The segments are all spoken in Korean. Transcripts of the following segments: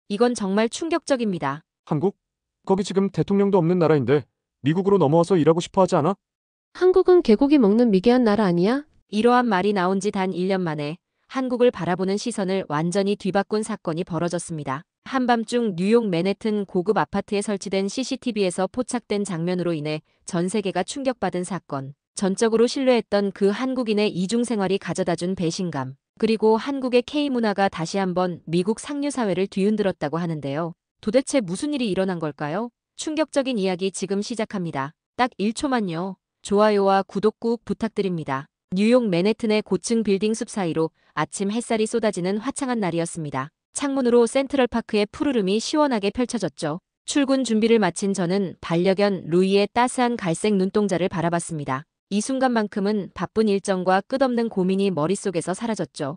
이건 정말 충격적입니다. 한국? 거기 지금 대통령도 없는 나라인데 미국으로 넘어와서 일하고 싶어 하지 않아? 한국은 개고기 먹는 미개한 나라 아니야? 이러한 말이 나온 지 단 1년 만에 한국을 바라보는 시선을 완전히 뒤바꾼 사건이 벌어졌습니다. 한밤중 뉴욕 맨해튼 고급 아파트에 설치된 CCTV에서 포착된 장면으로 인해 전 세계가 충격받은 사건. 전적으로 신뢰했던 그 한국인의 이중 생활이 가져다준 배신감. 그리고 한국의 K문화가 다시 한번 미국 상류 사회를 뒤흔들었다고 하는데요. 도대체 무슨 일이 일어난 걸까요? 충격적인 이야기 지금 시작합니다. 딱 1초만요. 좋아요와 구독 꾹 부탁드립니다. 뉴욕 맨해튼의 고층 빌딩 숲 사이로 아침 햇살이 쏟아지는 화창한 날이었습니다. 창문으로 센트럴파크의 푸르름이 시원하게 펼쳐졌죠. 출근 준비를 마친 저는 반려견 루이의 따스한 갈색 눈동자를 바라봤습니다. 이 순간만큼은 바쁜 일정과 끝없는 고민이 머릿속에서 사라졌죠.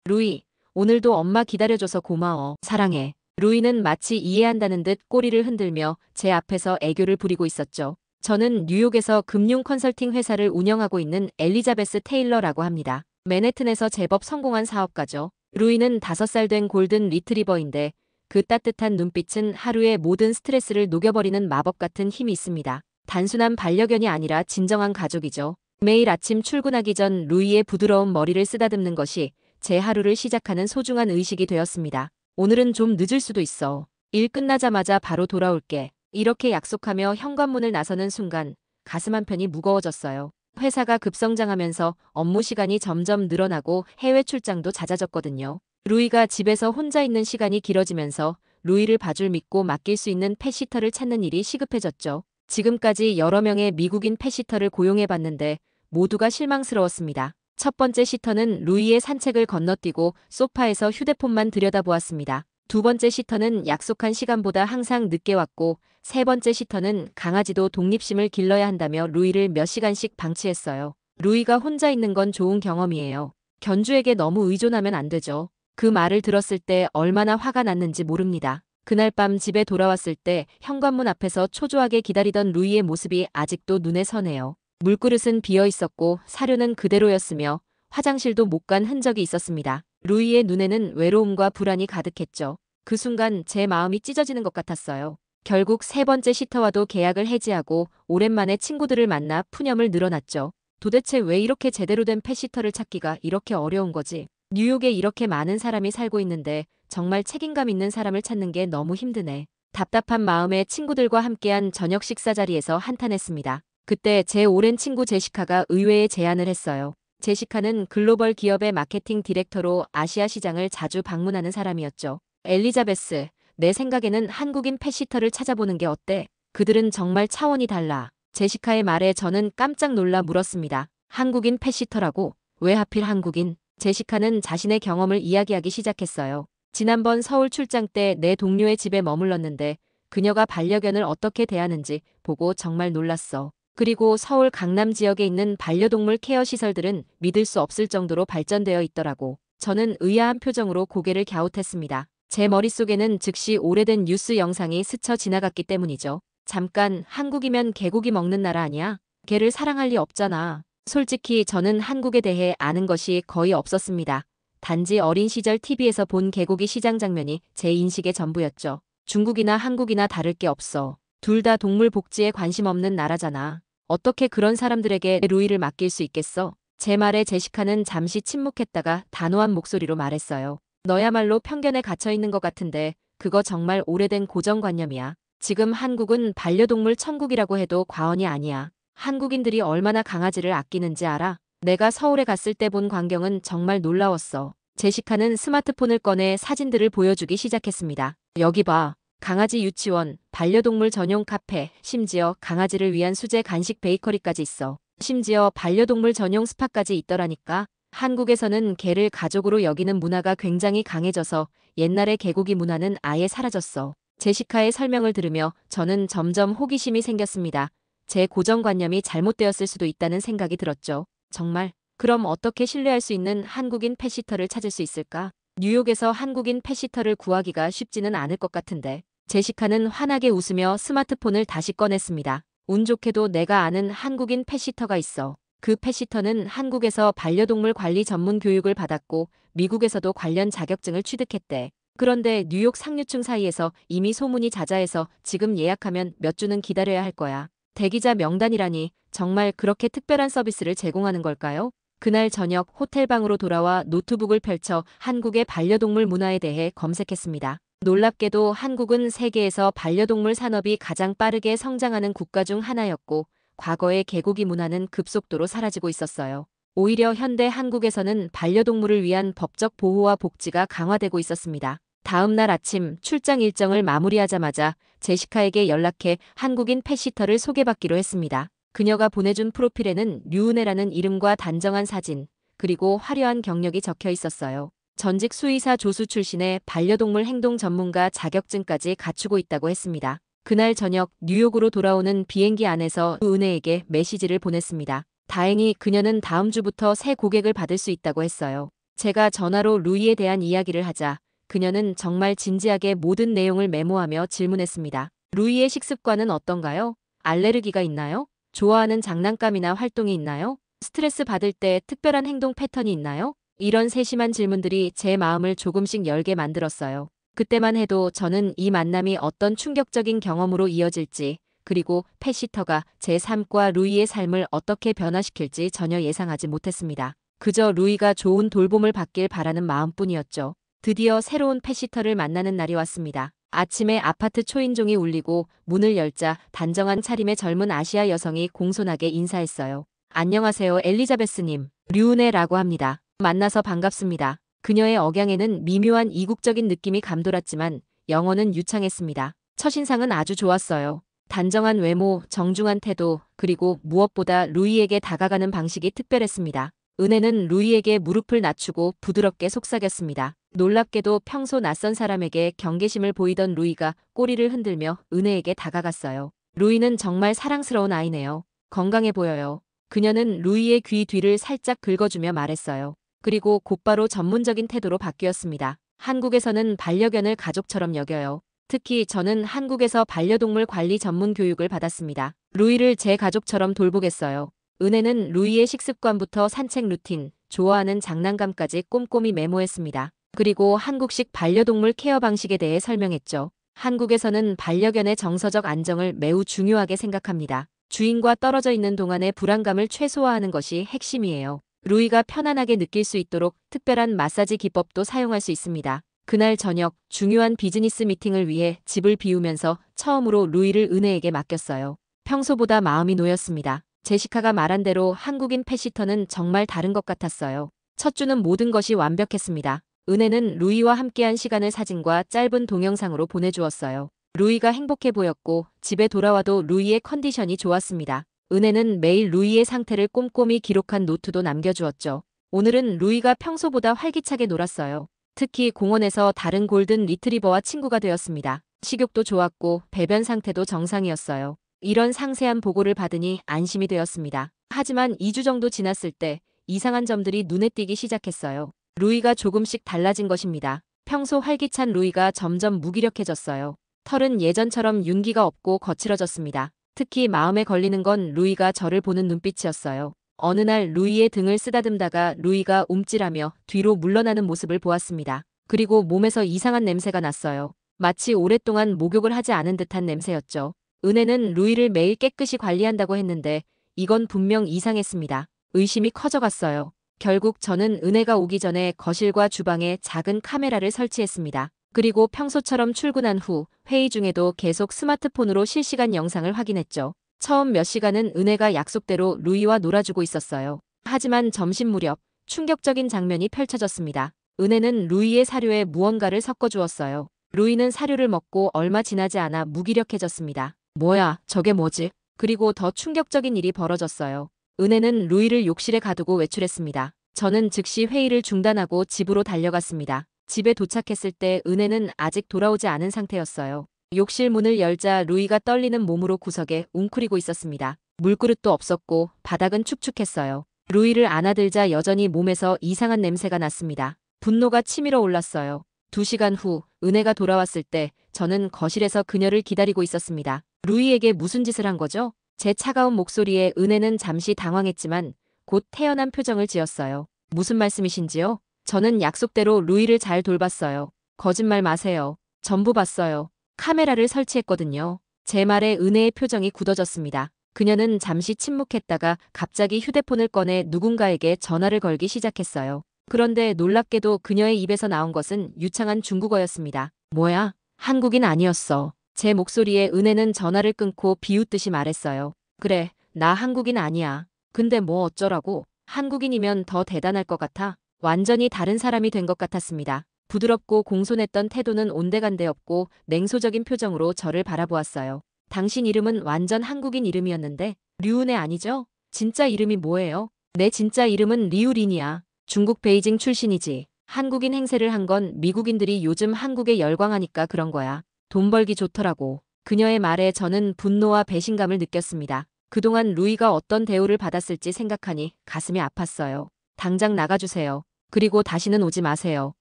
루이, 오늘도 엄마 기다려줘서 고마워. 사랑해. 루이는 마치 이해한다는 듯 꼬리를 흔들며 제 앞에서 애교를 부리고 있었죠. 저는 뉴욕에서 금융 컨설팅 회사를 운영하고 있는 엘리자베스 테일러라고 합니다. 맨해튼에서 제법 성공한 사업가죠. 루이는 5살 된 골든 리트리버인데 그 따뜻한 눈빛은 하루의 모든 스트레스를 녹여버리는 마법 같은 힘이 있습니다. 단순한 반려견이 아니라 진정한 가족이죠. 매일 아침 출근하기 전 루이의 부드러운 머리를 쓰다듬는 것이 제 하루를 시작하는 소중한 의식이 되었습니다. 오늘은 좀 늦을 수도 있어. 일 끝나자마자 바로 돌아올게. 이렇게 약속하며 현관문을 나서는 순간 가슴 한편이 무거워졌어요. 회사가 급성장하면서 업무 시간이 점점 늘어나고 해외 출장도 잦아졌거든요. 루이가 집에서 혼자 있는 시간이 길어지면서 루이를 봐줄 믿고 맡길 수 있는 펫시터를 찾는 일이 시급해졌죠. 지금까지 여러 명의 미국인 펫시터를 고용해봤는데 모두가 실망스러웠습니다. 첫 번째 시터는 루이의 산책을 건너뛰고 소파에서 휴대폰만 들여다보았습니다. 두 번째 시터는 약속한 시간보다 항상 늦게 왔고 세 번째 시터는 강아지도 독립심을 길러야 한다며 루이를 몇 시간씩 방치했어요. 루이가 혼자 있는 건 좋은 경험이에요. 견주에게 너무 의존하면 안 되죠. 그 말을 들었을 때 얼마나 화가 났는지 모릅니다. 그날 밤 집에 돌아왔을 때 현관문 앞에서 초조하게 기다리던 루이의 모습이 아직도 눈에 선해요. 물그릇은 비어 있었고 사료는 그대로였으며 화장실도 못 간 흔적이 있었습니다. 루이의 눈에는 외로움과 불안이 가득했죠. 그 순간 제 마음이 찢어지는 것 같았어요. 결국 세 번째 시터와도 계약을 해지하고 오랜만에 친구들을 만나 푸념을 늘어놨죠. 도대체 왜 이렇게 제대로 된 펫시터를 찾기가 이렇게 어려운 거지? 뉴욕에 이렇게 많은 사람이 살고 있는데 정말 책임감 있는 사람을 찾는 게 너무 힘드네. 답답한 마음에 친구들과 함께한 저녁 식사 자리에서 한탄했습니다. 그때 제 오랜 친구 제시카가 의외의 제안을 했어요. 제시카는 글로벌 기업의 마케팅 디렉터로 아시아 시장을 자주 방문하는 사람이었죠. 엘리자베스, 내 생각에는 한국인 펫시터를 찾아보는 게 어때? 그들은 정말 차원이 달라. 제시카의 말에 저는 깜짝 놀라 물었습니다. 한국인 펫시터라고? 왜 하필 한국인? 제시카는 자신의 경험을 이야기하기 시작했어요. 지난번 서울 출장 때 내 동료의 집에 머물렀는데 그녀가 반려견을 어떻게 대하는지 보고 정말 놀랐어. 그리고 서울 강남 지역에 있는 반려동물 케어 시설들은 믿을 수 없을 정도로 발전되어 있더라고. 저는 의아한 표정으로 고개를 갸웃했습니다. 제 머릿속에는 즉시 오래된 뉴스 영상이 스쳐 지나갔기 때문이죠. 잠깐, 한국이면 개고기 먹는 나라 아니야? 개를 사랑할 리 없잖아. 솔직히 저는 한국에 대해 아는 것이 거의 없었습니다. 단지 어린 시절 TV에서 본 개고기 시장 장면이 제 인식의 전부였죠. 중국이나 한국이나 다를 게 없어. 둘 다 동물 복지에 관심 없는 나라잖아. 어떻게 그런 사람들에게 루이를 맡길 수 있겠어? 제 말에 제시카는 잠시 침묵했다가 단호한 목소리로 말했어요. 너야말로 편견에 갇혀 있는 것 같은데 그거 정말 오래된 고정관념이야. 지금 한국은 반려동물 천국이라고 해도 과언이 아니야. 한국인들이 얼마나 강아지를 아끼는지 알아? 내가 서울에 갔을 때 본 광경은 정말 놀라웠어. 제시카는 스마트폰을 꺼내 사진들을 보여주기 시작했습니다. 여기 봐. 강아지 유치원, 반려동물 전용 카페, 심지어 강아지를 위한 수제 간식 베이커리까지 있어. 심지어 반려동물 전용 스파까지 있더라니까. 한국에서는 개를 가족으로 여기는 문화가 굉장히 강해져서 옛날의 개고기 문화는 아예 사라졌어. 제시카의 설명을 들으며 저는 점점 호기심이 생겼습니다. 제 고정관념이 잘못되었을 수도 있다는 생각이 들었죠. 정말? 그럼 어떻게 신뢰할 수 있는 한국인 펫시터를 찾을 수 있을까? 뉴욕에서 한국인 펫시터를 구하기가 쉽지는 않을 것 같은데. 제시카는 환하게 웃으며 스마트폰을 다시 꺼냈습니다. 운 좋게도 내가 아는 한국인 펫시터가 있어. 그 펫시터는 한국에서 반려동물 관리 전문 교육을 받았고 미국에서도 관련 자격증을 취득했대. 그런데 뉴욕 상류층 사이에서 이미 소문이 자자해서 지금 예약하면 몇 주는 기다려야 할 거야. 대기자 명단이라니 정말 그렇게 특별한 서비스를 제공하는 걸까요? 그날 저녁 호텔방으로 돌아와 노트북을 펼쳐 한국의 반려동물 문화에 대해 검색했습니다. 놀랍게도 한국은 세계에서 반려동물 산업이 가장 빠르게 성장하는 국가 중 하나였고 과거의 개고기 문화는 급속도로 사라지고 있었어요. 오히려 현대 한국에서는 반려동물을 위한 법적 보호와 복지가 강화되고 있었습니다. 다음 날 아침 출장 일정을 마무리하자마자 제시카에게 연락해 한국인 펫시터를 소개받기로 했습니다. 그녀가 보내준 프로필에는 류은혜라는 이름과 단정한 사진, 그리고 화려한 경력이 적혀 있었어요. 전직 수의사 조수 출신의 반려동물 행동 전문가 자격증까지 갖추고 있다고 했습니다. 그날 저녁 뉴욕으로 돌아오는 비행기 안에서 류은혜에게 메시지를 보냈습니다. 다행히 그녀는 다음 주부터 새 고객을 받을 수 있다고 했어요. 제가 전화로 루이에 대한 이야기를 하자 그녀는 정말 진지하게 모든 내용을 메모하며 질문했습니다. 루이의 식습관은 어떤가요? 알레르기가 있나요? 좋아하는 장난감이나 활동이 있나요? 스트레스 받을 때 특별한 행동 패턴이 있나요? 이런 세심한 질문들이 제 마음을 조금씩 열게 만들었어요. 그때만 해도 저는 이 만남이 어떤 충격적인 경험으로 이어질지, 그리고 펫시터가 제 삶과 루이의 삶을 어떻게 변화시킬지 전혀 예상하지 못했습니다. 그저 루이가 좋은 돌봄을 받길 바라는 마음뿐이었죠. 드디어 새로운 펫시터를 만나는 날이 왔습니다. 아침에 아파트 초인종이 울리고 문을 열자 단정한 차림의 젊은 아시아 여성이 공손하게 인사했어요. 안녕하세요, 엘리자베스님. 류은혜라고 합니다. 만나서 반갑습니다. 그녀의 억양에는 미묘한 이국적인 느낌이 감돌았지만 영어는 유창했습니다. 첫인상은 아주 좋았어요. 단정한 외모, 정중한 태도, 그리고 무엇보다 루이에게 다가가는 방식이 특별했습니다. 은혜는 루이에게 무릎을 낮추고 부드럽게 속삭였습니다. 놀랍게도 평소 낯선 사람에게 경계심을 보이던 루이가 꼬리를 흔들며 은혜에게 다가갔어요. 루이는 정말 사랑스러운 아이네요. 건강해 보여요. 그녀는 루이의 귀 뒤를 살짝 긁어주며 말했어요. 그리고 곧바로 전문적인 태도로 바뀌었습니다. 한국에서는 반려견을 가족처럼 여겨요. 특히 저는 한국에서 반려동물 관리 전문 교육을 받았습니다. 루이를 제 가족처럼 돌보겠어요. 은혜는 루이의 식습관부터 산책 루틴, 좋아하는 장난감까지 꼼꼼히 메모했습니다. 그리고 한국식 반려동물 케어 방식에 대해 설명했죠. 한국에서는 반려견의 정서적 안정을 매우 중요하게 생각합니다. 주인과 떨어져 있는 동안의 불안감을 최소화하는 것이 핵심이에요. 루이가 편안하게 느낄 수 있도록 특별한 마사지 기법도 사용할 수 있습니다. 그날 저녁 중요한 비즈니스 미팅을 위해 집을 비우면서 처음으로 루이를 은혜에게 맡겼어요. 평소보다 마음이 놓였습니다. 제시카가 말한 대로 한국인 펫시터는 정말 다른 것 같았어요. 첫 주는 모든 것이 완벽했습니다. 은혜는 루이와 함께한 시간을 사진과 짧은 동영상으로 보내주었어요. 루이가 행복해 보였고 집에 돌아와도 루이의 컨디션이 좋았습니다. 은혜는 매일 루이의 상태를 꼼꼼히 기록한 노트도 남겨주었죠. 오늘은 루이가 평소보다 활기차게 놀았어요. 특히 공원에서 다른 골든 리트리버와 친구가 되었습니다. 식욕도 좋았고 배변 상태도 정상이었어요. 이런 상세한 보고를 받으니 안심이 되었습니다. 하지만 2주 정도 지났을 때 이상한 점들이 눈에 띄기 시작했어요. 루이가 조금씩 달라진 것입니다. 평소 활기찬 루이가 점점 무기력해졌어요. 털은 예전처럼 윤기가 없고 거칠어졌습니다. 특히 마음에 걸리는 건 루이가 저를 보는 눈빛이었어요. 어느 날 루이의 등을 쓰다듬다가 루이가 움찔하며 뒤로 물러나는 모습을 보았습니다. 그리고 몸에서 이상한 냄새가 났어요. 마치 오랫동안 목욕을 하지 않은 듯한 냄새였죠. 은혜는 루이를 매일 깨끗이 관리한다고 했는데 이건 분명 이상했습니다. 의심이 커져갔어요. 결국 저는 은혜가 오기 전에 거실과 주방에 작은 카메라를 설치했습니다. 그리고 평소처럼 출근한 후 회의 중에도 계속 스마트폰으로 실시간 영상을 확인했죠. 처음 몇 시간은 은혜가 약속대로 루이와 놀아주고 있었어요. 하지만 점심 무렵 충격적인 장면이 펼쳐졌습니다. 은혜는 루이의 사료에 무언가를 섞어주었어요. 루이는 사료를 먹고 얼마 지나지 않아 무기력해졌습니다. 뭐야, 저게 뭐지? 그리고 더 충격적인 일이 벌어졌어요. 은혜는 루이를 욕실에 가두고 외출했습니다. 저는 즉시 회의를 중단하고 집으로 달려갔습니다. 집에 도착했을 때 은혜는 아직 돌아오지 않은 상태였어요. 욕실 문을 열자 루이가 떨리는 몸으로 구석에 웅크리고 있었습니다. 물그릇도 없었고 바닥은 축축했어요. 루이를 안아들자 여전히 몸에서 이상한 냄새가 났습니다. 분노가 치밀어 올랐어요. 2시간 후 은혜가 돌아왔을 때 저는 거실에서 그녀를 기다리고 있었습니다. 루이에게 무슨 짓을 한 거죠? 제 차가운 목소리에 은혜는 잠시 당황했지만 곧 태연한 표정을 지었어요. 무슨 말씀이신지요? 저는 약속대로 루이를 잘 돌봤어요. 거짓말 마세요. 전부 봤어요. 카메라를 설치했거든요. 제 말에 은혜의 표정이 굳어졌습니다. 그녀는 잠시 침묵했다가 갑자기 휴대폰을 꺼내 누군가에게 전화를 걸기 시작했어요. 그런데 놀랍게도 그녀의 입에서 나온 것은 유창한 중국어였습니다. 뭐야? 한국인 아니었어. 제 목소리에 은혜는 전화를 끊고 비웃듯이 말했어요. 그래, 나 한국인 아니야. 근데 뭐 어쩌라고? 한국인이면 더 대단할 것 같아. 완전히 다른 사람이 된 것 같았습니다. 부드럽고 공손했던 태도는 온데간데 없고 냉소적인 표정으로 저를 바라보았어요. 당신 이름은 완전 한국인 이름이었는데 류은혜 아니죠? 진짜 이름이 뭐예요? 내 진짜 이름은 리우린이야. 중국 베이징 출신이지. 한국인 행세를 한 건 미국인들이 요즘 한국에 열광하니까 그런 거야. 돈 벌기 좋더라고. 그녀의 말에 저는 분노와 배신감을 느꼈습니다. 그동안 루이가 어떤 대우를 받았을지 생각하니 가슴이 아팠어요. 당장 나가주세요. 그리고 다시는 오지 마세요.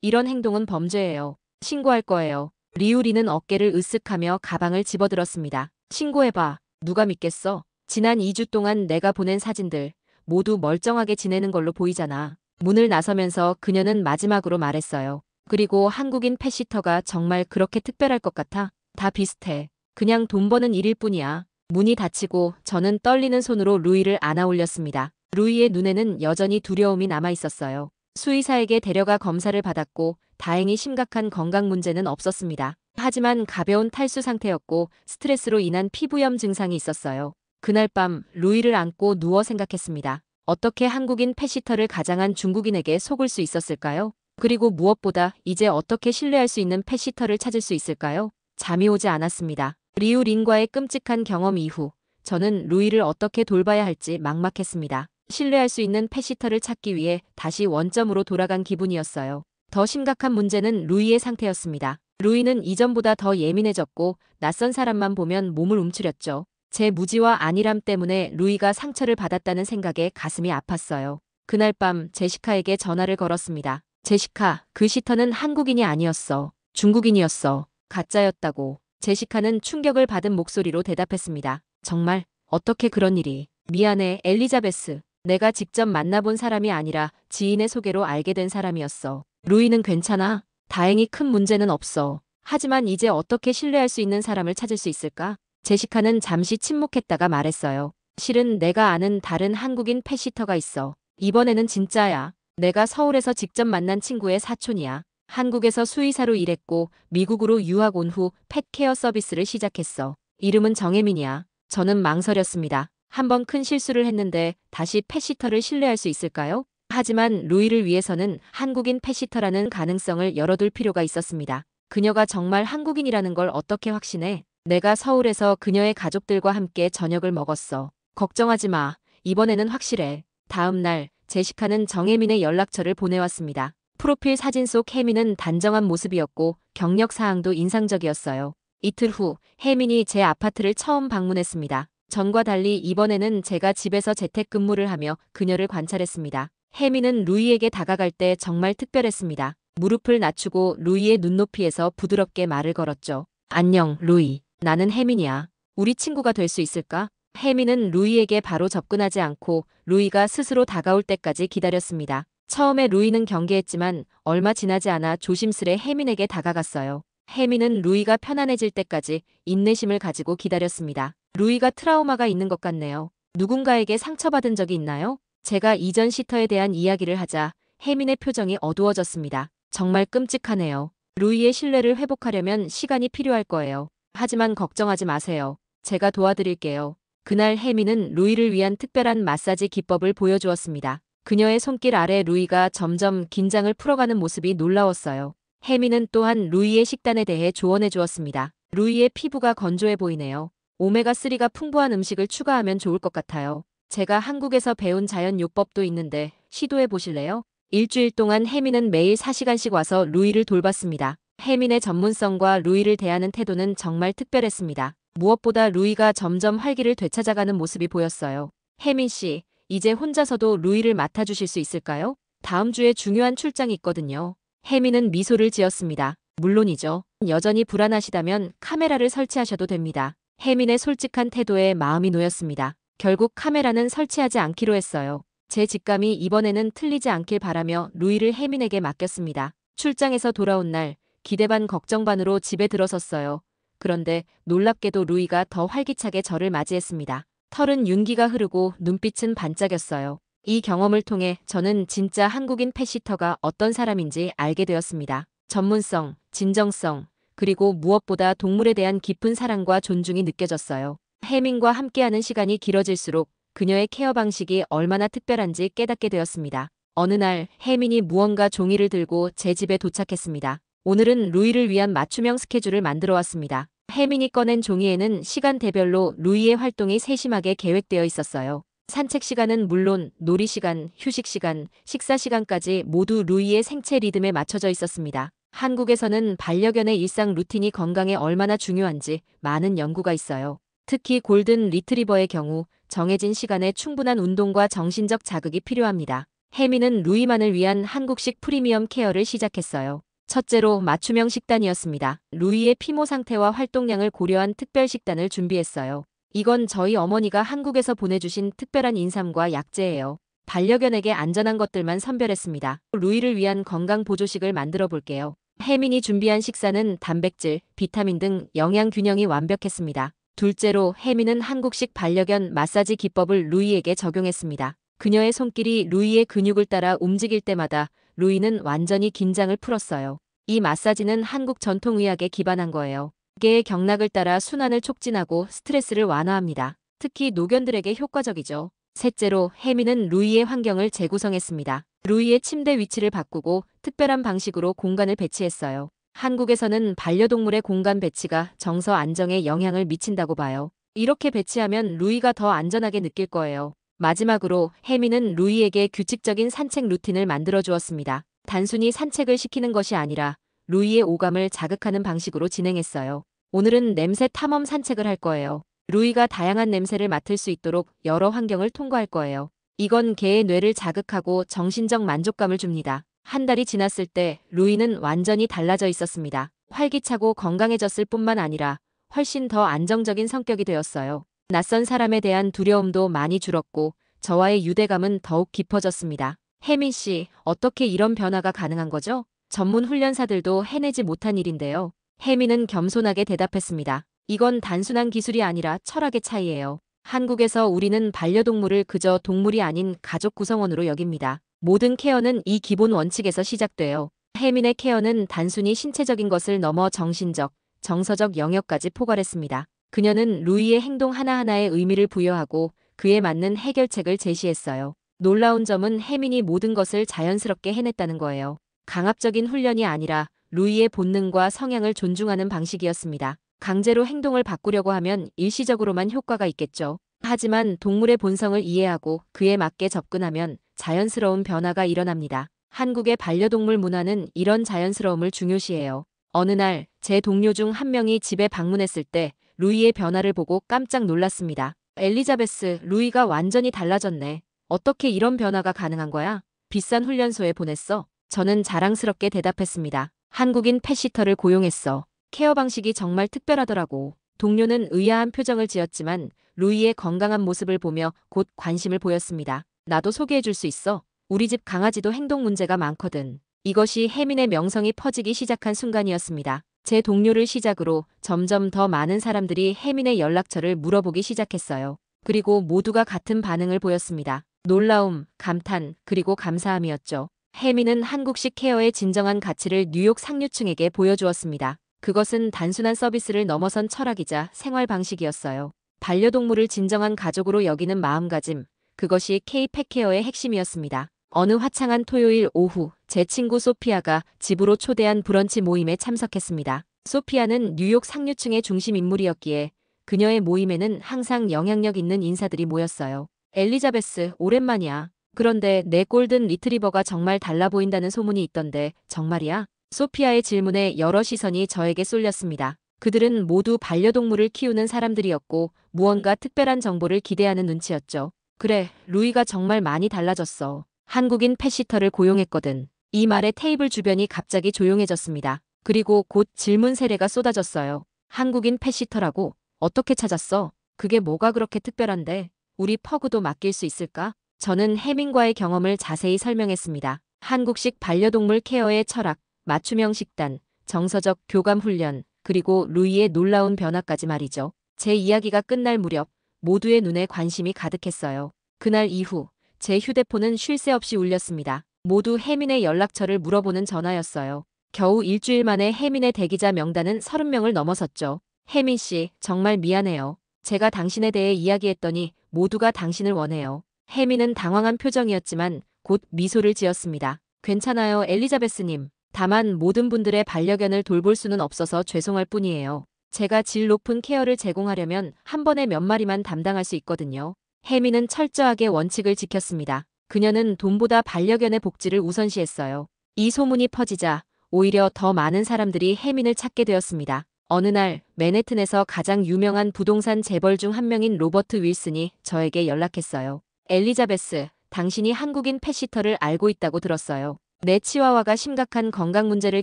이런 행동은 범죄예요. 신고할 거예요. 리우리는 어깨를 으쓱하며 가방을 집어들었습니다. 신고해봐. 누가 믿겠어? 지난 2주 동안 내가 보낸 사진들 모두 멀쩡하게 지내는 걸로 보이잖아. 문을 나서면서 그녀는 마지막으로 말했어요. 그리고 한국인 펫시터가 정말 그렇게 특별할 것 같아? 다 비슷해. 그냥 돈 버는 일일 뿐이야. 문이 닫히고 저는 떨리는 손으로 루이를 안아 올렸습니다. 루이의 눈에는 여전히 두려움이 남아 있었어요. 수의사에게 데려가 검사를 받았고 다행히 심각한 건강 문제는 없었습니다. 하지만 가벼운 탈수 상태였고 스트레스로 인한 피부염 증상이 있었어요. 그날 밤 루이를 안고 누워 생각했습니다. 어떻게 한국인 펫시터를 가장한 중국인에게 속을 수 있었을까요? 그리고 무엇보다 이제 어떻게 신뢰할 수 있는 펫시터를 찾을 수 있을까요? 잠이 오지 않았습니다. 리우 린과의 끔찍한 경험 이후 저는 루이를 어떻게 돌봐야 할지 막막했습니다. 신뢰할 수 있는 펫시터를 찾기 위해 다시 원점으로 돌아간 기분이었어요. 더 심각한 문제는 루이의 상태였습니다. 루이는 이전보다 더 예민해졌고 낯선 사람만 보면 몸을 움츠렸죠. 제 무지와 안일함 때문에 루이가 상처를 받았다는 생각에 가슴이 아팠어요. 그날 밤 제시카에게 전화를 걸었습니다. 제시카, 그 시터는 한국인이 아니었어. 중국인이었어. 가짜였다고. 제시카는 충격을 받은 목소리로 대답했습니다. 정말? 어떻게 그런 일이? 미안해, 엘리자베스. 내가 직접 만나본 사람이 아니라 지인의 소개로 알게 된 사람이었어. 루이는 괜찮아? 다행히 큰 문제는 없어. 하지만 이제 어떻게 신뢰할 수 있는 사람을 찾을 수 있을까? 제시카는 잠시 침묵했다가 말했어요. 실은 내가 아는 다른 한국인 펫시터가 있어. 이번에는 진짜야. 내가 서울에서 직접 만난 친구의 사촌이야. 한국에서 수의사로 일했고 미국으로 유학 온 후 펫케어 서비스를 시작했어. 이름은 정혜민이야. 저는 망설였습니다. 한번 큰 실수를 했는데 다시 펫시터를 신뢰할 수 있을까요? 하지만 루이를 위해서는 한국인 펫시터라는 가능성을 열어둘 필요가 있었습니다. 그녀가 정말 한국인이라는 걸 어떻게 확신해? 내가 서울에서 그녀의 가족들과 함께 저녁을 먹었어. 걱정하지 마. 이번에는 확실해. 다음 날 제시카는 정혜민의 연락처를 보내왔습니다. 프로필 사진 속 혜민은 단정한 모습이었고 경력 사항도 인상적이었어요. 이틀 후 혜민이 제 아파트를 처음 방문했습니다. 전과 달리 이번에는 제가 집에서 재택근무를 하며 그녀를 관찰했습니다. 혜민은 루이에게 다가갈 때 정말 특별했습니다. 무릎을 낮추고 루이의 눈높이에서 부드럽게 말을 걸었죠. 안녕, 루이. 나는 혜민이야. 우리 친구가 될 수 있을까? 혜민은 루이에게 바로 접근하지 않고 루이가 스스로 다가올 때까지 기다렸습니다. 처음에 루이는 경계했지만 얼마 지나지 않아 조심스레 혜민에게 다가갔어요. 혜민은 루이가 편안해질 때까지 인내심을 가지고 기다렸습니다. 루이가 트라우마가 있는 것 같네요. 누군가에게 상처받은 적이 있나요? 제가 이전 시터에 대한 이야기를 하자 혜민의 표정이 어두워졌습니다. 정말 끔찍하네요. 루이의 신뢰를 회복하려면 시간이 필요할 거예요. 하지만 걱정하지 마세요. 제가 도와드릴게요. 그날 혜민은 루이를 위한 특별한 마사지 기법을 보여주었습니다. 그녀의 손길 아래 루이가 점점 긴장을 풀어가는 모습이 놀라웠어요. 혜민은 또한 루이의 식단에 대해 조언해 주었습니다. 루이의 피부가 건조해 보이네요. 오메가3가 풍부한 음식을 추가하면 좋을 것 같아요. 제가 한국에서 배운 자연 요법도 있는데 시도해 보실래요? 일주일 동안 혜민은 매일 4시간씩 와서 루이를 돌봤습니다. 혜민의 전문성과 루이를 대하는 태도는 정말 특별했습니다. 무엇보다 루이가 점점 활기를 되찾아가는 모습이 보였어요. 혜민 씨, 이제 혼자서도 루이를 맡아주실 수 있을까요? 다음 주에 중요한 출장이 있거든요. 혜민은 미소를 지었습니다. 물론이죠. 여전히 불안하시다면 카메라를 설치하셔도 됩니다. 혜민의 솔직한 태도에 마음이 놓였습니다. 결국 카메라는 설치하지 않기로 했어요. 제 직감이 이번에는 틀리지 않길 바라며 루이를 혜민에게 맡겼습니다. 출장에서 돌아온 날 기대 반 걱정 반으로 집에 들어섰어요. 그런데 놀랍게도 루이가 더 활기차게 저를 맞이했습니다. 털은 윤기가 흐르고 눈빛은 반짝였어요. 이 경험을 통해 저는 진짜 한국인 펫시터가 어떤 사람인지 알게 되었습니다. 전문성, 진정성, 그리고 무엇보다 동물에 대한 깊은 사랑과 존중이 느껴졌어요. 해밍과 함께하는 시간이 길어질수록 그녀의 케어 방식이 얼마나 특별한지 깨닫게 되었습니다. 어느 날 혜민이 무언가 종이를 들고 제 집에 도착했습니다. 오늘은 루이를 위한 맞춤형 스케줄을 만들어 왔습니다. 혜민이 꺼낸 종이에는 시간대별로 루이의 활동이 세심하게 계획되어 있었어요. 산책 시간은 물론 놀이 시간, 휴식 시간, 식사 시간까지 모두 루이의 생체 리듬에 맞춰져 있었습니다. 한국에서는 반려견의 일상 루틴이 건강에 얼마나 중요한지 많은 연구가 있어요. 특히 골든 리트리버의 경우 정해진 시간에 충분한 운동과 정신적 자극이 필요합니다. 혜미는 루이만을 위한 한국식 프리미엄 케어를 시작했어요. 첫째로 맞춤형 식단이었습니다. 루이의 피모 상태와 활동량을 고려한 특별 식단을 준비했어요. 이건 저희 어머니가 한국에서 보내주신 특별한 인삼과 약재예요. 반려견에게 안전한 것들만 선별했습니다. 루이를 위한 건강 보조식을 만들어 볼게요. 혜민이 준비한 식사는 단백질, 비타민 등 영양 균형이 완벽했습니다. 둘째로 혜민은 한국식 반려견 마사지 기법을 루이에게 적용했습니다. 그녀의 손길이 루이의 근육을 따라 움직일 때마다 루이는 완전히 긴장을 풀었어요. 이 마사지는 한국 전통의학에 기반한 거예요. 개의 경락을 따라 순환을 촉진하고 스트레스를 완화합니다. 특히 노견들에게 효과적이죠. 셋째로 혜미는 루이의 환경을 재구성했습니다. 루이의 침대 위치를 바꾸고 특별한 방식으로 공간을 배치했어요. 한국에서는 반려동물의 공간 배치가 정서 안정에 영향을 미친다고 봐요. 이렇게 배치하면 루이가 더 안전하게 느낄 거예요. 마지막으로 혜미는 루이에게 규칙적인 산책 루틴을 만들어 주었습니다. 단순히 산책을 시키는 것이 아니라 루이의 오감을 자극하는 방식으로 진행했어요. 오늘은 냄새 탐험 산책을 할 거예요. 루이가 다양한 냄새를 맡을 수 있도록 여러 환경을 통과할 거예요. 이건 개의 뇌를 자극하고 정신적 만족감을 줍니다. 한 달이 지났을 때 루이는 완전히 달라져 있었습니다. 활기차고 건강해졌을 뿐만 아니라 훨씬 더 안정적인 성격이 되었어요. 낯선 사람에 대한 두려움도 많이 줄었고 저와의 유대감은 더욱 깊어졌습니다. 혜민 씨, 어떻게 이런 변화가 가능한 거죠? 전문 훈련사들도 해내지 못한 일인데요. 혜민은 겸손하게 대답했습니다. 이건 단순한 기술이 아니라 철학의 차이예요. 한국에서 우리는 반려동물을 그저 동물이 아닌 가족 구성원으로 여깁니다. 모든 케어는 이 기본 원칙에서 시작돼요. 혜민의 케어는 단순히 신체적인 것을 넘어 정신적, 정서적 영역까지 포괄했습니다. 그녀는 루이의 행동 하나하나에 의미를 부여하고 그에 맞는 해결책을 제시했어요. 놀라운 점은 혜민이 모든 것을 자연스럽게 해냈다는 거예요. 강압적인 훈련이 아니라 루이의 본능과 성향을 존중하는 방식이었습니다. 강제로 행동을 바꾸려고 하면 일시적으로만 효과가 있겠죠. 하지만 동물의 본성을 이해하고 그에 맞게 접근하면 자연스러운 변화가 일어납니다. 한국의 반려동물 문화는 이런 자연스러움을 중요시해요. 어느 날 제 동료 중 한 명이 집에 방문했을 때 루이의 변화를 보고 깜짝 놀랐습니다. 엘리자베스, 루이가 완전히 달라졌네. 어떻게 이런 변화가 가능한 거야? 비싼 훈련소에 보냈어. 저는 자랑스럽게 대답했습니다. 한국인 펫시터를 고용했어. 케어 방식이 정말 특별하더라고. 동료는 의아한 표정을 지었지만 루이의 건강한 모습을 보며 곧 관심을 보였습니다. 나도 소개해 줄 수 있어. 우리 집 강아지도 행동 문제가 많거든. 이것이 혜민의 명성이 퍼지기 시작한 순간이었습니다. 제 동료를 시작으로 점점 더 많은 사람들이 혜민의 연락처를 물어보기 시작했어요. 그리고 모두가 같은 반응을 보였습니다. 놀라움, 감탄, 그리고 감사함이었죠. 혜민은 한국식 케어의 진정한 가치를 뉴욕 상류층에게 보여주었습니다. 그것은 단순한 서비스를 넘어선 철학이자 생활 방식이었어요. 반려동물을 진정한 가족으로 여기는 마음가짐, 그것이 K-펫케어의 핵심이었습니다. 어느 화창한 토요일 오후, 제 친구 소피아가 집으로 초대한 브런치 모임에 참석했습니다. 소피아는 뉴욕 상류층의 중심 인물이었기에 그녀의 모임에는 항상 영향력 있는 인사들이 모였어요. 엘리자베스, 오랜만이야. 그런데 내 골든 리트리버가 정말 달라 보인다는 소문이 있던데 정말이야? 소피아의 질문에 여러 시선이 저에게 쏠렸습니다. 그들은 모두 반려동물을 키우는 사람들이었고 무언가 특별한 정보를 기대하는 눈치였죠. 그래, 루이가 정말 많이 달라졌어. 한국인 펫시터를 고용했거든. 이 말에 테이블 주변이 갑자기 조용해졌습니다. 그리고 곧 질문 세례가 쏟아졌어요. 한국인 펫시터라고? 어떻게 찾았어? 그게 뭐가 그렇게 특별한데? 우리 퍼그도 맡길 수 있을까? 저는 혜민과의 경험을 자세히 설명했습니다. 한국식 반려동물 케어의 철학, 맞춤형 식단, 정서적 교감 훈련, 그리고 루이의 놀라운 변화까지 말이죠. 제 이야기가 끝날 무렵 모두의 눈에 관심이 가득했어요. 그날 이후 제 휴대폰은 쉴 새 없이 울렸습니다. 모두 혜민의 연락처를 물어보는 전화였어요. 겨우 일주일 만에 혜민의 대기자 명단은 30명을 넘어섰죠. 혜민 씨, 정말 미안해요. 제가 당신에 대해 이야기했더니 모두가 당신을 원해요. 혜민은 당황한 표정이었지만 곧 미소를 지었습니다. 괜찮아요, 엘리자베스님. 다만 모든 분들의 반려견을 돌볼 수는 없어서 죄송할 뿐이에요. 제가 질 높은 케어를 제공하려면 한 번에 몇 마리만 담당할 수 있거든요. 혜민은 철저하게 원칙을 지켰습니다. 그녀는 돈보다 반려견의 복지를 우선시했어요. 이 소문이 퍼지자 오히려 더 많은 사람들이 혜민을 찾게 되었습니다. 어느 날 맨해튼에서 가장 유명한 부동산 재벌 중 한 명인 로버트 윌슨이 저에게 연락했어요. 엘리자베스, 당신이 한국인 펫시터를 알고 있다고 들었어요. 내 치와와가 심각한 건강 문제를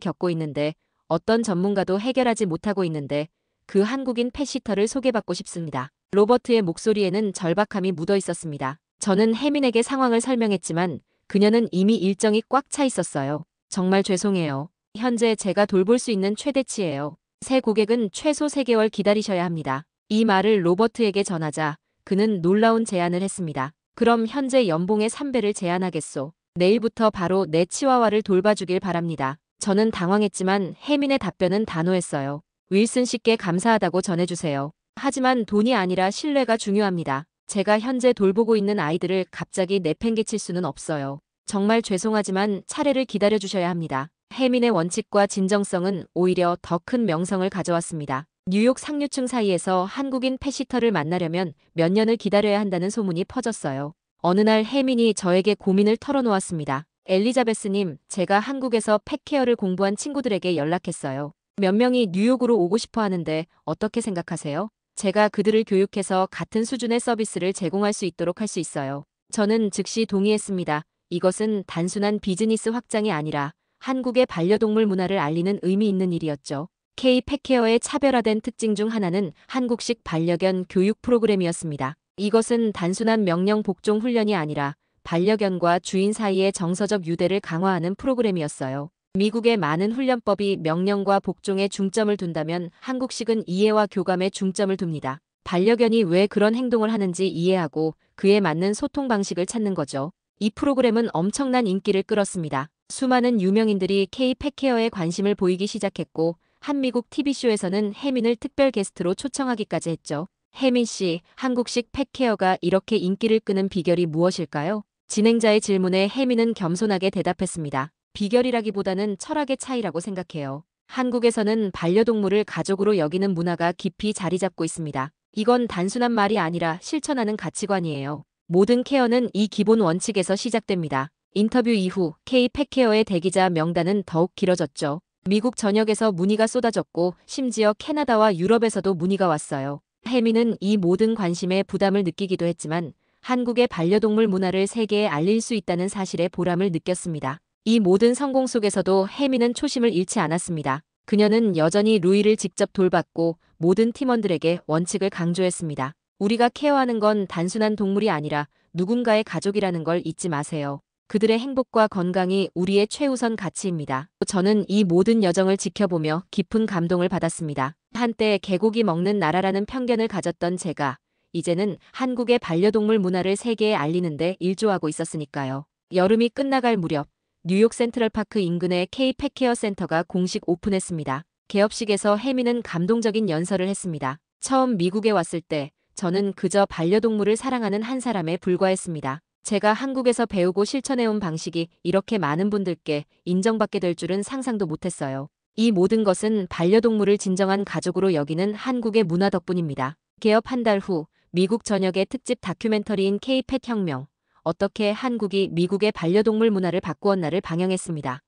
겪고 있는데 어떤 전문가도 해결하지 못하고 있는데 그 한국인 펫시터를 소개받고 싶습니다. 로버트의 목소리에는 절박함이 묻어 있었습니다. 저는 혜민에게 상황을 설명했지만 그녀는 이미 일정이 꽉 차 있었어요. 정말 죄송해요. 현재 제가 돌볼 수 있는 최대치예요. 새 고객은 최소 3개월 기다리셔야 합니다. 이 말을 로버트에게 전하자 그는 놀라운 제안을 했습니다. 그럼 현재 연봉의 3배를 제안하겠소. 내일부터 바로 내 치와와를 돌봐주길 바랍니다. 저는 당황했지만 혜민의 답변은 단호했어요. 윌슨 씨께 감사하다고 전해주세요. 하지만 돈이 아니라 신뢰가 중요합니다. 제가 현재 돌보고 있는 아이들을 갑자기 내팽개칠 수는 없어요. 정말 죄송하지만 차례를 기다려주셔야 합니다. 혜민의 원칙과 진정성은 오히려 더 큰 명성을 가져왔습니다. 뉴욕 상류층 사이에서 한국인 펫시터를 만나려면 몇 년을 기다려야 한다는 소문이 퍼졌어요. 어느 날 혜민이 저에게 고민을 털어놓았습니다. 엘리자베스님, 제가 한국에서 펫케어를 공부한 친구들에게 연락했어요. 몇 명이 뉴욕으로 오고 싶어 하는데 어떻게 생각하세요? 제가 그들을 교육해서 같은 수준의 서비스를 제공할 수 있도록 할 수 있어요. 저는 즉시 동의했습니다. 이것은 단순한 비즈니스 확장이 아니라 한국의 반려동물 문화를 알리는 의미 있는 일이었죠. K-펫케어의 차별화된 특징 중 하나는 한국식 반려견 교육 프로그램이었습니다. 이것은 단순한 명령 복종 훈련이 아니라 반려견과 주인 사이의 정서적 유대를 강화하는 프로그램이었어요. 미국의 많은 훈련법이 명령과 복종에 중점을 둔다면 한국식은 이해와 교감에 중점을 둡니다. 반려견이 왜 그런 행동을 하는지 이해하고 그에 맞는 소통 방식을 찾는 거죠. 이 프로그램은 엄청난 인기를 끌었습니다. 수많은 유명인들이 K-펫케어에 관심을 보이기 시작했고 한 미국 TV쇼에서는 혜민을 특별 게스트로 초청하기까지 했죠. 혜민 씨, 한국식 펫케어가 이렇게 인기를 끄는 비결이 무엇일까요? 진행자의 질문에 혜민은 겸손하게 대답했습니다. 비결이라기보다는 철학의 차이라고 생각해요. 한국에서는 반려동물을 가족으로 여기는 문화가 깊이 자리 잡고 있습니다. 이건 단순한 말이 아니라 실천하는 가치관이에요. 모든 케어는 이 기본 원칙에서 시작됩니다. 인터뷰 이후 K-펫케어의 대기자 명단은 더욱 길어졌죠. 미국 전역에서 문의가 쏟아졌고 심지어 캐나다와 유럽에서도 문의가 왔어요. 혜민은 이 모든 관심에 부담을 느끼기도 했지만 한국의 반려동물 문화를 세계에 알릴 수 있다는 사실에 보람을 느꼈습니다. 이 모든 성공 속에서도 혜민은 초심을 잃지 않았습니다. 그녀는 여전히 루이를 직접 돌봤고 모든 팀원들에게 원칙을 강조했습니다. 우리가 케어하는 건 단순한 동물이 아니라 누군가의 가족이라는 걸 잊지 마세요. 그들의 행복과 건강이 우리의 최우선 가치입니다. 저는 이 모든 여정을 지켜보며 깊은 감동을 받았습니다. 한때 개고기 먹는 나라라는 편견을 가졌던 제가 이제는 한국의 반려동물 문화를 세계에 알리는 데 일조하고 있었으니까요. 여름이 끝나갈 무렵 뉴욕 센트럴파크 인근의 K-펫케어 센터가 공식 오픈했습니다. 개업식에서 혜민은 감동적인 연설을 했습니다. 처음 미국에 왔을 때 저는 그저 반려동물을 사랑하는 한 사람에 불과했습니다. 제가 한국에서 배우고 실천해온 방식이 이렇게 많은 분들께 인정받게 될 줄은 상상도 못했어요. 이 모든 것은 반려동물을 진정한 가족으로 여기는 한국의 문화 덕분입니다. 개업 한 달 후 미국 전역의 특집 다큐멘터리인 K-펫 혁명, 어떻게 한국이 미국의 반려동물 문화를 바꾸었나를 방영했습니다.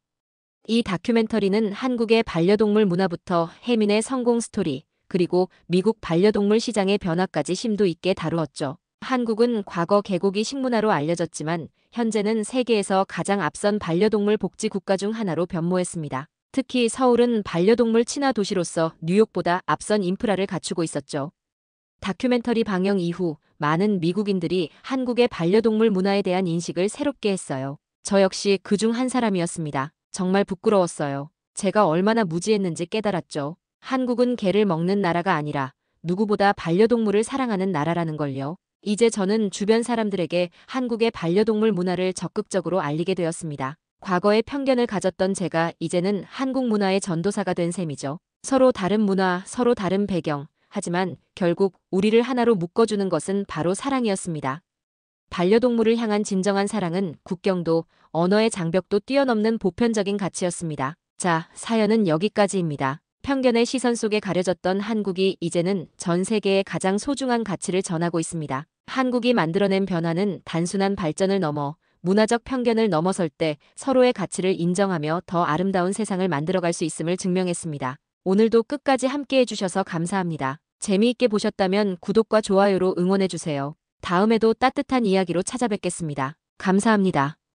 이 다큐멘터리는 한국의 반려동물 문화부터 혜민의 성공 스토리, 그리고 미국 반려동물 시장의 변화까지 심도 있게 다루었죠. 한국은 과거 개고기 식문화로 알려졌지만 현재는 세계에서 가장 앞선 반려동물 복지 국가 중 하나로 변모했습니다. 특히 서울은 반려동물 친화 도시로서 뉴욕보다 앞선 인프라를 갖추고 있었죠. 다큐멘터리 방영 이후 많은 미국인들이 한국의 반려동물 문화에 대한 인식을 새롭게 했어요. 저 역시 그중 한 사람이었습니다. 정말 부끄러웠어요. 제가 얼마나 무지했는지 깨달았죠. 한국은 개를 먹는 나라가 아니라 누구보다 반려동물을 사랑하는 나라라는 걸요. 이제 저는 주변 사람들에게 한국의 반려동물 문화를 적극적으로 알리게 되었습니다. 과거에 편견을 가졌던 제가 이제는 한국 문화의 전도사가 된 셈이죠. 서로 다른 문화, 서로 다른 배경. 하지만 결국 우리를 하나로 묶어주는 것은 바로 사랑이었습니다. 반려동물을 향한 진정한 사랑은 국경도 언어의 장벽도 뛰어넘는 보편적인 가치였습니다. 자, 사연은 여기까지입니다. 편견의 시선 속에 가려졌던 한국이 이제는 전 세계의 가장 소중한 가치를 전하고 있습니다. 한국이 만들어낸 변화는 단순한 발전을 넘어 문화적 편견을 넘어설 때 서로의 가치를 인정하며 더 아름다운 세상을 만들어갈 수 있음을 증명했습니다. 오늘도 끝까지 함께 해주셔서 감사합니다. 재미있게 보셨다면 구독과 좋아요로 응원해주세요. 다음에도 따뜻한 이야기로 찾아뵙겠습니다. 감사합니다.